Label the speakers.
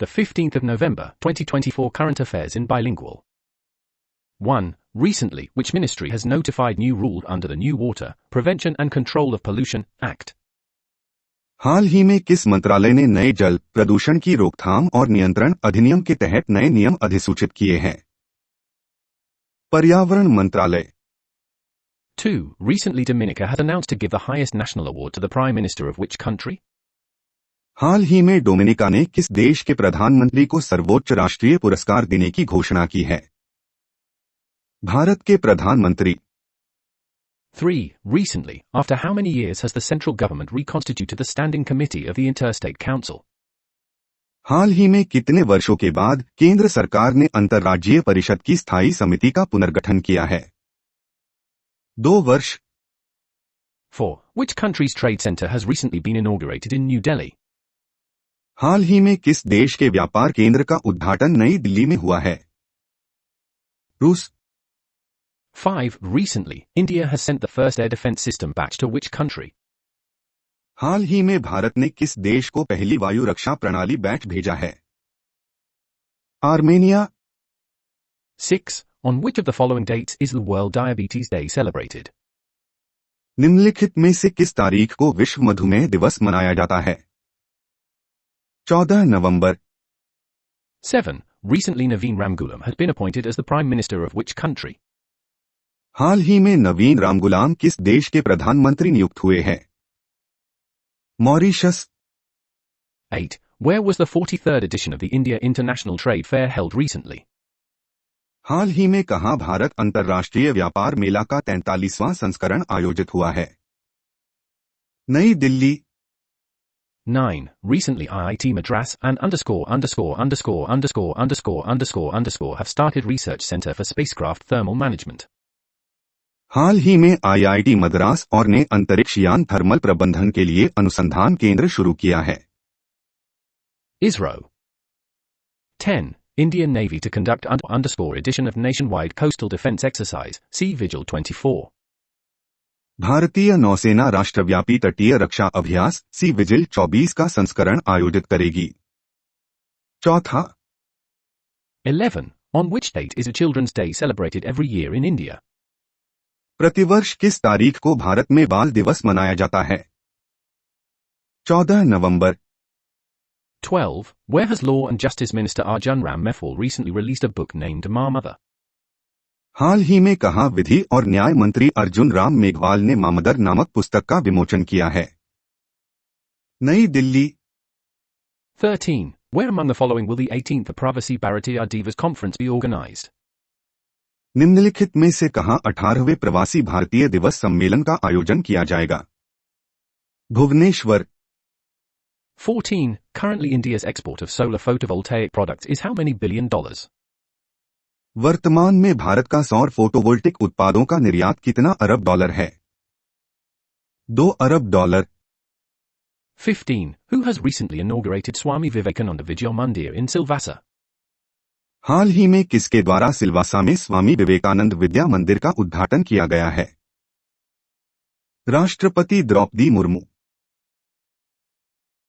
Speaker 1: The 15th of November, 2024 Current Affairs in Bilingual. 1. Recently, which ministry has notified new rule under the New Water, Prevention and Control of Pollution Act?
Speaker 2: हाल ही में किस मंत्रालय ने नए जल प्रदूषण की रोकथाम और नियंत्रण अधिनियम के तहत नए नियम अधिसूचित किए हैं? पर्यावरण मंत्रालय.
Speaker 1: 2. Recently Dominica has announced to give the highest national award to the Prime Minister of which country?
Speaker 2: हाल ही में डोमिनिका ने किस देश के प्रधानमंत्री को सर्वोच्च राष्ट्रीय पुरस्कार देने की घोषणा की है? भारत के प्रधानमंत्री.
Speaker 1: 3. Recently, after how many years has the central government reconstituted the Standing Committee of the Interstate Council?
Speaker 2: हाल ही में कितने वर्षों के बाद केंद्र सरकार ने अंतर्राज्यीय परिषद की स्थायी समिति का पुनर्गठन किया है? 2 वर्ष.
Speaker 1: 4. Which country's trade center has recently been inaugurated in New Delhi?
Speaker 2: हाल ही में किस देश के व्यापार केंद्र का उद्घाटन नई दिल्ली में हुआ है? रूस.
Speaker 1: 5. Recently, India has sent the first air defense system batch to which country?
Speaker 2: हाल ही में भारत ने किस देश को पहली वायु रक्षा प्रणाली बैच भेजा है? Armenia.
Speaker 1: 6. On which of the following dates is the World Diabetes Day celebrated?
Speaker 2: निम्नलिखित में से किस तारीख को विश्व मधुमेह दिवस मनाया जाता है? 14 नवंबर.
Speaker 1: 7. Recently Naveen Ramgoolam has been appointed as the Prime Minister of which country?
Speaker 2: हाल ही में नवीन रामगुलाम किस देश के प्रधानमंत्री नियुक्त हुए हैं? Mauritius.
Speaker 1: 8. Where was the 43rd edition of the India International Trade Fair held recently?
Speaker 2: हाल ही में कहां भारत अंतर्राष्ट्रीय व्यापार मेला का 43वां संस्करण आयोजित हुआ है? नई Delhi.
Speaker 1: 9. Recently IIT Madras and _________ have started Research Center for Spacecraft Thermal Management.
Speaker 2: हाल ही में आईआईटी मद्रास और ने अंतरिक्ष यान थर्मल प्रबंधन के लिए अनुसंधान केंद्र शुरू किया है.
Speaker 1: ISRO. 10. Indian Navy to conduct _ edition of nationwide coastal defense exercise, Sea Vigil 24.
Speaker 2: भारतीय नौसेना राष्ट्रव्यापी तटीय रक्षा अभ्यास सी विजिल 24 का संस्करण आयोजित करेगी. चौथा.
Speaker 1: 11. On which date is a Children's Day celebrated every year in India?
Speaker 2: प्रतिवर्ष किस तारीख को भारत में बाल दिवस मनाया जाता है? 14 नवंबर.
Speaker 1: 12. Where has Law and Justice Minister Arjun Ram Meghwal recently released a book named Ma Mother?
Speaker 2: हाल ही में कहां विधि और न्याय मंत्री अर्जुन राम मेघवाल ने मामदर नामक पुस्तक का विमोचन किया है? नई Delhi.
Speaker 1: 13. Where among the following will the 18th Pravasi Bharatiya Divas Conference be organized?
Speaker 2: निम्नलिखित में से कहां 18वें प्रवासी भारतीय दिवस सम्मेलन का आयोजन किया जाएगा? Bhubaneswar.
Speaker 1: 14. Currently India's export of solar photovoltaic products is how many $billion?
Speaker 2: वर्तमान में भारत का सौर फोटोवोल्टिक उत्पादों का निर्यात कितना अरब डॉलर है? 2 अरब dollar.
Speaker 1: 15. Who has recently inaugurated Swami Vivekananda Vidya Mandir in Silvassa?
Speaker 2: हाल ही में किसके द्वारा सिलवासा में स्वामी विवेकानंद विद्या मंदिर का उद्घाटन किया गया है? राष्ट्रपति द्रौपदी मुर्मू.